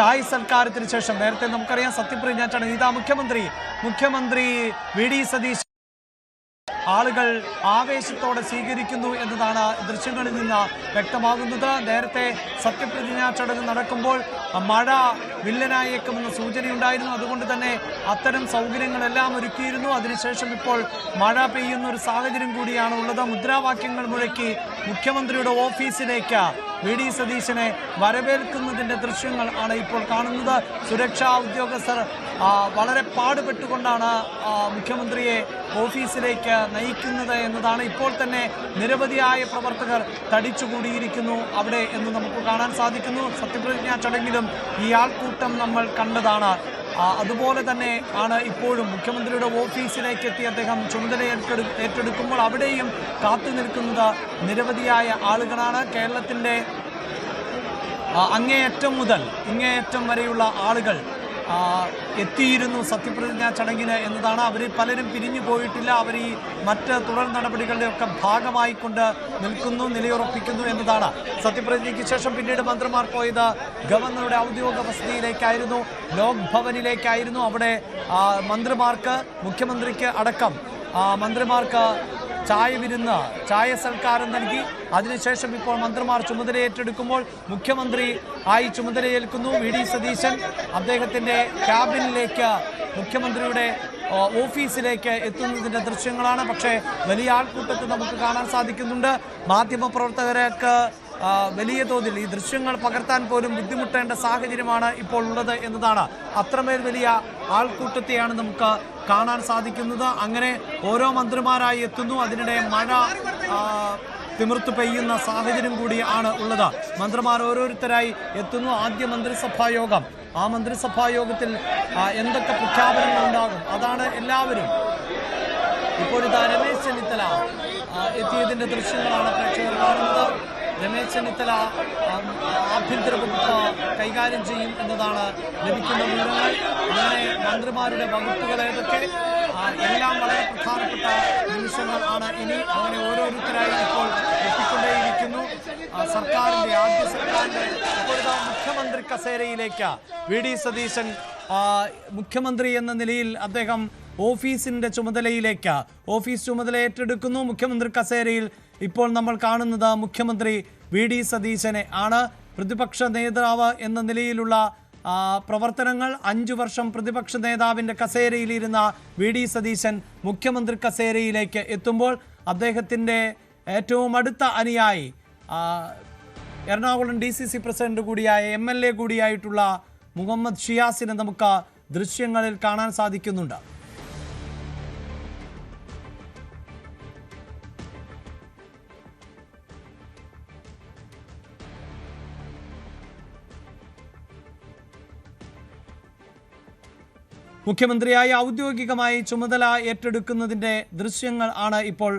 ചായ് സൽക്കാരത്തിന് ശേഷം നേരത്തെ നമുക്കറിയാം സത്യപ്രതിജ്ഞ ചടങ്ങ് ഇതാ മുഖ്യമന്ത്രി വി ഡി സതീശൻ ആളുകൾ ആവേശത്തോടെ സ്വീകരിക്കുന്നു എന്നതാണ് ദൃശ്യങ്ങളിൽ നിന്ന് വ്യക്തമാകുന്നത്. നേരത്തെ സത്യപ്രതിജ്ഞാ ചടങ്ങ് നടക്കുമ്പോൾ മഴ വില്ലനായേക്കുമെന്ന സൂചനയുണ്ടായിരുന്നു. അതുകൊണ്ട് തന്നെ അത്തരം സൗകര്യങ്ങളെല്ലാം ഒരുക്കിയിരുന്നു. അതിനുശേഷം ഇപ്പോൾ മഴ പെയ്യുന്ന ഒരു സാഹചര്യം കൂടിയാണ് ഉള്ളത്. മുദ്രാവാക്യങ്ങൾ മുഴക്കി മുഖ്യമന്ത്രിയുടെ ഓഫീസിലേക്ക് വി ഡി സതീശനെ വരവേൽക്കുന്നതിൻ്റെ ദൃശ്യങ്ങൾ ആണ് ഇപ്പോൾ കാണുന്നത്. സുരക്ഷാ ഉദ്യോഗസ്ഥർ വളരെ പാടുപെട്ടുകൊണ്ടാണ് മുഖ്യമന്ത്രിയെ ഓഫീസിലേക്ക് നയിക്കുന്നത് എന്നതാണ്. ഇപ്പോൾ തന്നെ നിരവധിയായ പ്രവർത്തകർ തടിച്ചുകൂടിയിരിക്കുന്നു അവിടെ എന്ന് നമുക്ക് കാണാൻ സാധിക്കുന്നു. സത്യപ്രതിജ്ഞാ ചടങ്ങിലും ഈ ആൾക്കൂട്ടം നമ്മൾ കണ്ടതാണ്. അതുപോലെ തന്നെ ആണ് ഇപ്പോഴും മുഖ്യമന്ത്രിയുടെ ഓഫീസിലേക്ക് എത്തി അദ്ദേഹം ചുമതല ഏറ്റെടുക്കുമ്പോൾ അവിടെയും കാത്തു നിൽക്കുന്നത് നിരവധിയായ ആളുകളാണ്. കേരളത്തിൻ്റെ അങ്ങേയറ്റം മുതൽ ഇങ്ങേയറ്റം വരെയുള്ള ആളുകൾ എത്തിയിരുന്നു സത്യപ്രതിജ്ഞാ ചടങ്ങിന് എന്നതാണ്. അവർ പലരും പിരിഞ്ഞു പോയിട്ടില്ല. അവർ ഈ മറ്റ് തുടർ നടപടികളുടെയൊക്കെ ഭാഗമായിക്കൊണ്ട് നിലയുറപ്പിക്കുന്നു എന്നതാണ്. സത്യപ്രതിജ്ഞയ്ക്ക് ശേഷം പിന്നീട് മന്ത്രിമാർ പോയത് ഗവർണറുടെ ഔദ്യോഗിക വസതിയിലേക്കായിരുന്നു, ലോക് ഭവനിലേക്കായിരുന്നു. അവിടെ മന്ത്രിമാർക്ക് മുഖ്യമന്ത്രിക്ക് അടക്കം മന്ത്രിമാർക്ക് ചായ സൽക്കാരം നൽകി. അതിനുശേഷം ഇപ്പോൾ മന്ത്രിമാർ ചുമതലയേറ്റെടുക്കുമ്പോൾ മുഖ്യമന്ത്രി ആയി ചുമതലയേൽക്കുന്നു വി ഡി സതീശൻ. അദ്ദേഹത്തിൻ്റെ ക്യാബിനിലേക്ക് മുഖ്യമന്ത്രിയുടെ ഓഫീസിലേക്ക് എത്തുന്നതിൻ്റെ ദൃശ്യങ്ങളാണ്. പക്ഷേ വലിയ ആൾക്കൂട്ടത്തിൽ നമുക്ക് കാണാൻ സാധിക്കുന്നുണ്ട്. മാധ്യമപ്രവർത്തകർക്ക് വലിയ തോതിൽ ഈ ദൃശ്യങ്ങൾ പകർത്താൻ പോലും ബുദ്ധിമുട്ടേണ്ട സാഹചര്യമാണ് ഇപ്പോൾ ഉള്ളത് എന്നതാണ്. അത്രമേൽ വലിയ ആൾക്കൂട്ടത്തെയാണ് നമുക്ക് കാണാൻ സാധിക്കുന്നത്. അങ്ങനെ ഓരോ മന്ത്രിമാരായി എത്തുന്നു. അതിനിടെ മഴ തിമിർത്തു പെയ്യുന്ന സാഹചര്യം കൂടിയാണ് ഉള്ളത്. മന്ത്രിമാർ ഓരോരുത്തരായി എത്തുന്നു. ആദ്യ മന്ത്രിസഭാ യോഗം, ആ മന്ത്രിസഭാ യോഗത്തിൽ എന്തൊക്കെ പ്രഖ്യാപനങ്ങൾ ഉണ്ടാകും അതാണ് എല്ലാവരും. ഇപ്പോഴിതാ രമേശ് ചെന്നിത്തല എത്തിയതിൻ്റെ ദൃശ്യങ്ങളാണ് പ്രേക്ഷകർ കാണുന്നത്. രമേശ് ചെന്നിത്തല ആഭ്യന്തര വകുപ്പ് കൈകാര്യം ചെയ്യും എന്നതാണ് ലഭിക്കുന്ന വിവരങ്ങൾ. അങ്ങനെ മന്ത്രിമാരുടെ വകുപ്പുകൾ ഏതൊക്കെ എല്ലാം വളരെ പ്രധാനപ്പെട്ട നിമിഷങ്ങൾ ആണ് ഇനി. അങ്ങനെ ഓരോരുത്തരായി ഇപ്പോൾ എത്തിക്കൊണ്ടേയിരിക്കുന്നു. ആദ്യ സർക്കാരിൻ്റെ ഇപ്പോഴത്തെ മുഖ്യമന്ത്രി കസേരയിലേക്ക് വി ഡി സതീശൻ മുഖ്യമന്ത്രി എന്ന നിലയിൽ അദ്ദേഹം ഓഫീസിൻ്റെ ചുമതലയിലേക്ക് ഓഫീസ് ചുമതല ഏറ്റെടുക്കുന്നു. മുഖ്യമന്ത്രി കസേരയിൽ ഇപ്പോൾ നമ്മൾ കാണുന്നത് മുഖ്യമന്ത്രി വി ഡി സതീശനെ ആണ്. പ്രതിപക്ഷ നേതാവ് എന്ന നിലയിലുള്ള പ്രവർത്തനങ്ങൾ 5 വർഷം പ്രതിപക്ഷ നേതാവിൻ്റെ കസേരയിലിരുന്ന വി ഡി സതീശൻ മുഖ്യമന്ത്രി കസേരയിലേക്ക് എത്തുമ്പോൾ അദ്ദേഹത്തിൻ്റെ ഏറ്റവും അടുത്ത അനുയായി എറണാകുളം DCC പ്രസിഡന്റ് കൂടിയായ MLA കൂടിയായിട്ടുള്ള മുഹമ്മദ് ഷിയാസിനെ നമുക്ക് ദൃശ്യങ്ങളിൽ കാണാൻ സാധിക്കുന്നുണ്ട്. മുഖ്യമന്ത്രിയായി ഔദ്യോഗികമായി ചുമതല ഏറ്റെടുക്കുന്നതിൻ്റെ ദൃശ്യങ്ങൾ ആണ് ഇപ്പോൾ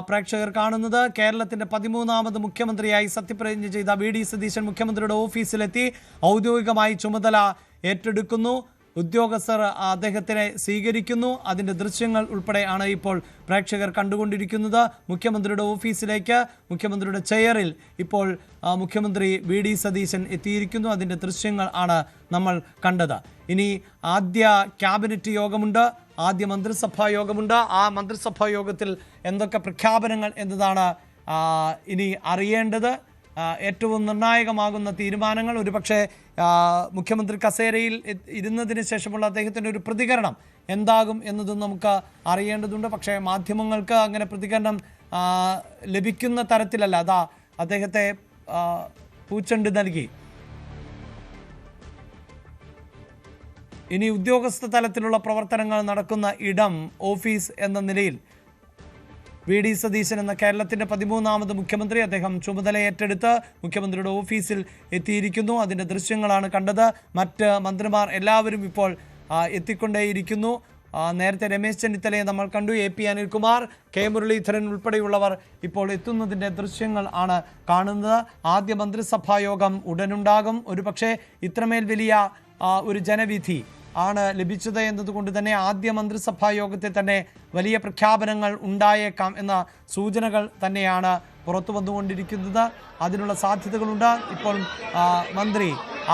പ്രേക്ഷകർ കാണുന്നത്. കേരളത്തിൻ്റെ 13ാമത് മുഖ്യമന്ത്രിയായി സത്യപ്രതിജ്ഞ ചെയ്ത വി ഡി സതീശൻ മുഖ്യമന്ത്രിയുടെ ഓഫീസിലെത്തി ഔദ്യോഗികമായി ചുമതല ഏറ്റെടുക്കുന്നു. ഉദ്യോഗസ്ഥർ അദ്ദേഹത്തിനെ സ്വീകരിക്കുന്നു. അതിൻ്റെ ദൃശ്യങ്ങൾ ഉൾപ്പെടെ ആണ് ഇപ്പോൾ പ്രേക്ഷകർ കണ്ടുകൊണ്ടിരിക്കുന്നത്. മുഖ്യമന്ത്രിയുടെ ഓഫീസിലേക്ക് മുഖ്യമന്ത്രിയുടെ ചെയറിൽ ഇപ്പോൾ മുഖ്യമന്ത്രി വി ഡി സതീശൻ എത്തിയിരിക്കുന്നു. അതിൻ്റെ ദൃശ്യങ്ങൾ ആണ് നമ്മൾ കണ്ടത്. ഇനി ആദ്യ ക്യാബിനറ്റ് യോഗമുണ്ട്, ആദ്യ മന്ത്രിസഭാ യോഗമുണ്ട്. ആ മന്ത്രിസഭാ യോഗത്തിൽ എന്തൊക്കെ പ്രഖ്യാപനങ്ങൾ എന്നതാണ് ഇനി അറിയേണ്ടത്. ഏറ്റവും നിർണായകമാകുന്ന തീരുമാനങ്ങൾ ഒരുപക്ഷെ മുഖ്യമന്ത്രി കസേരയിൽ ഇരുന്നതിന് ശേഷമുള്ള അദ്ദേഹത്തിൻ്റെ ഒരു പ്രതികരണം എന്താകും എന്നതും നമുക്ക് അറിയേണ്ടതുണ്ട്. പക്ഷേ മാധ്യമങ്ങൾക്ക് അങ്ങനെ പ്രതികരണം ലഭിക്കുന്ന തരത്തിലല്ല. അതാ അദ്ദേഹത്തെ പൂച്ചെണ്ട് നൽകി. ഇനി ഉദ്യോഗസ്ഥ തലത്തിലുള്ള പ്രവർത്തനങ്ങൾ നടക്കുന്ന ഇടം ഓഫീസ് എന്ന നിലയിൽ വി ഡി സതീശൻ എന്ന കേരളത്തിൻ്റെ 13ാമത് മുഖ്യമന്ത്രി അദ്ദേഹം ചുമതല ഏറ്റെടുത്ത് മുഖ്യമന്ത്രിയുടെ ഓഫീസിൽ എത്തിയിരിക്കുന്നു. അതിൻ്റെ ദൃശ്യങ്ങളാണ് കണ്ടത്. മറ്റ് മന്ത്രിമാർ എല്ലാവരും ഇപ്പോൾ എത്തിക്കൊണ്ടേയിരിക്കുന്നു. നേരത്തെ രമേശ് ചെന്നിത്തലയെ നമ്മൾ കണ്ടു. AP അനിൽകുമാർ, K മുരളീധരൻ ഉൾപ്പെടെയുള്ളവർ ഇപ്പോൾ എത്തുന്നതിൻ്റെ ദൃശ്യങ്ങൾ ആണ് കാണുന്നത്. ആദ്യ മന്ത്രിസഭാ യോഗം ഉടനുണ്ടാകും. ഒരുപക്ഷെ ഇത്രമേൽ വലിയ ഒരു ജനവിധി ആണ് ലഭിച്ചത് എന്നതുകൊണ്ട് തന്നെ ആദ്യ മന്ത്രിസഭാ യോഗത്തിൽ തന്നെ വലിയ പ്രഖ്യാപനങ്ങൾ ഉണ്ടായേക്കാം എന്ന സൂചനകൾ തന്നെയാണ് പുറത്തു വന്നുകൊണ്ടിരിക്കുന്നത്. അതിനുള്ള സാധ്യതകളുണ്ട്. ഇപ്പോൾ മന്ത്രി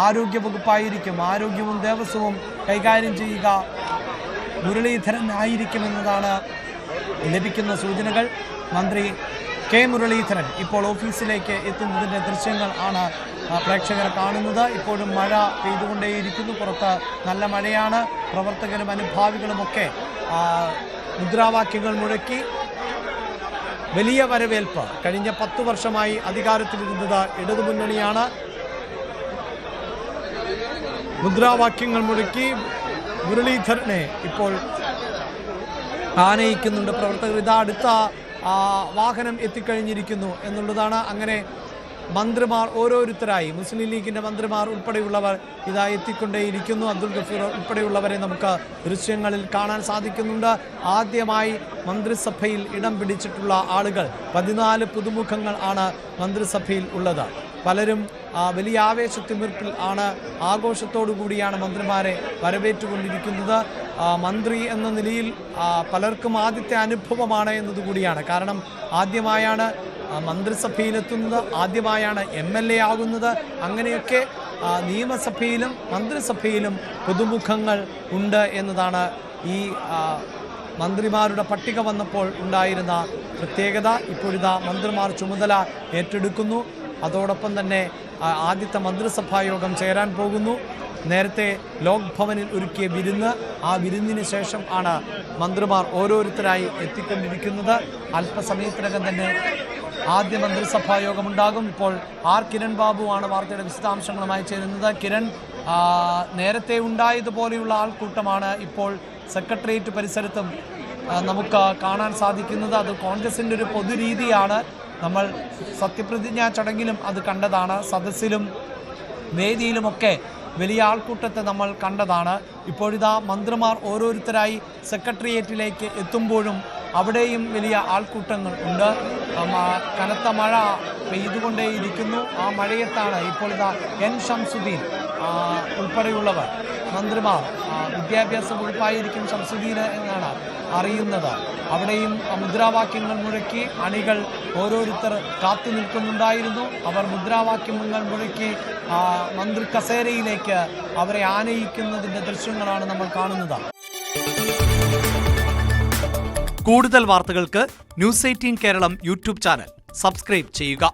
ആരോഗ്യവകുപ്പായിരിക്കും, ആരോഗ്യവും ദേവസ്വവും കൈകാര്യം ചെയ്യുക മുരളീധരൻ ആയിരിക്കുമെന്നതാണ് ലഭിക്കുന്ന സൂചനകൾ. മന്ത്രി കെ മുരളീധരൻ ഇപ്പോൾ ഓഫീസിലേക്ക് എത്തുന്നതിൻ്റെ ദൃശ്യങ്ങൾ ആണ് പ്രേക്ഷകർ കാണുന്നത്. ഇപ്പോഴും മഴ പെയ്തുകൊണ്ടേയിരിക്കുന്നു. പുറത്ത് നല്ല മഴയാണ്. പ്രവർത്തകരും അനുഭാവികളുമൊക്കെ മുദ്രാവാക്യങ്ങൾ മുഴക്കി വലിയ വരവേൽപ്പ്. കഴിഞ്ഞ 10 വർഷമായി അധികാരത്തിലിരുന്നത് ഇടതുമുന്നണിയാണ്. മുദ്രാവാക്യങ്ങൾ മുഴക്കി മുരളീധരനെ ഇപ്പോൾ ആനയിക്കുന്നുണ്ട് പ്രവർത്തകർ. ഇതാ അടുത്ത വാഹനം എത്തിക്കഴിഞ്ഞിരിക്കുന്നു എന്നുള്ളതാണ്. അങ്ങനെ മന്ത്രിമാർ ഓരോരുത്തരായി മുസ്ലിം ലീഗിൻ്റെ മന്ത്രിമാർ ഉൾപ്പെടെയുള്ളവർ ഇതാ എത്തിക്കൊണ്ടേയിരിക്കുന്നു. അബ്ദുൽ ഗഫൂർ ഉൾപ്പെടെയുള്ളവരെ നമുക്ക് ദൃശ്യങ്ങളിൽ കാണാൻ സാധിക്കുന്നുണ്ട്. ആദ്യമായി മന്ത്രിസഭയിൽ ഇടം പിടിച്ചിട്ടുള്ള ആളുകൾ 14 പുതുമുഖങ്ങൾ ആണ് മന്ത്രിസഭയിൽ ഉള്ളത്. പലരും വലിയ ആവേശത്തിമിർപ്പിൽ ആണ്, ആഘോഷത്തോടു കൂടിയാണ് മന്ത്രിമാരെ വരവേറ്റുകൊണ്ടിരിക്കുന്നത്. മന്ത്രി എന്ന നിലയിൽ പലർക്കും ആദ്യത്തെ അനുഭവമാണ് എന്നതുകൂടിയാണ്. കാരണം ആദ്യമായാണ് മന്ത്രിസഭയിലെത്തുന്നത്, ആദ്യമായാണ് MLA ആകുന്നത്. അങ്ങനെയൊക്കെ നിയമസഭയിലും മന്ത്രിസഭയിലും പുതുമുഖങ്ങൾ ഉണ്ട് എന്നതാണ് ഈ മന്ത്രിമാരുടെ പട്ടിക വന്നപ്പോൾ ഉണ്ടായിരുന്ന പ്രത്യേകത. ഇപ്പോഴിതാ മന്ത്രിമാർ ചുമതല ഏറ്റെടുക്കുന്നു. അതോടൊപ്പം തന്നെ ആദ്യത്തെ മന്ത്രിസഭാ യോഗം ചേരാൻ പോകുന്നു. നേരത്തെ ലോക് ഭവനിൽ ഒരുക്കിയ വിരുന്ന്, ആ വിരുന്നിന് ശേഷം ആണ് മന്ത്രിമാർ ഓരോരുത്തരായി എത്തിക്കൊണ്ടിരിക്കുന്നത്. അല്പസമയത്തിനകം തന്നെ ആദ്യ മന്ത്രിസഭാ യോഗമുണ്ടാകും. ഇപ്പോൾ കിരൺ ബാബു ആണ് വാർത്തയുടെ വിശദാംശങ്ങളുമായി ചേരുന്നത്. കിരൺ, നേരത്തെ ഉണ്ടായതുപോലെയുള്ള ആൾക്കൂട്ടമാണ് ഇപ്പോൾ സെക്രട്ടേറിയറ്റ് പരിസരത്തും നമുക്ക് കാണാൻ സാധിക്കുന്നത്. അത് കോൺഗ്രസിൻ്റെ ഒരു പൊതുരീതിയാണ്. നമ്മൾ സത്യപ്രതിജ്ഞാ ചടങ്ങിലും അത് കണ്ടതാണ്. സദസ്സിലും വേദിയിലുമൊക്കെ വലിയ ആൾക്കൂട്ടത്തെ നമ്മൾ കണ്ടതാണ്. ഇപ്പോഴിതാ മന്ത്രിമാർ ഓരോരുത്തരായി സെക്രട്ടേറിയറ്റിലേക്ക് എത്തുമ്പോഴും അവിടെയും വലിയ ആൾക്കൂട്ടങ്ങൾ ഉണ്ട്. കനത്ത മഴ പെയ്തുകൊണ്ടേയിരിക്കുന്നു. ആ മഴയത്താണ് ഇപ്പോഴിതാ N ഷംസുദ്ദീൻ ഉൾപ്പെടെയുള്ളവർ മന്ത്രിമാർ, വിദ്യാഭ്യാസ വകുപ്പായിരിക്കും ഷംസുദ്ദീന് എന്നാണ് അറിയുന്നത്. അവിടെയും മുദ്രാവാക്യങ്ങൾ മുഴക്കി അണികൾ ഓരോരുത്തർ കാത്തു നിൽക്കുന്നുണ്ടായിരുന്നു. അവർ മുദ്രാവാക്യങ്ങൾ മുഴക്കി മന്ത്രി കസേരയിലേക്ക് അവരെ ആനയിക്കുന്നതിൻ്റെ ദൃശ്യങ്ങളാണ് നമ്മൾ കാണുന്നത്. കൂടുതൽ വാർത്തകൾക്ക് News 18 Keralam YouTube channel subscribe ചെയ്യുക.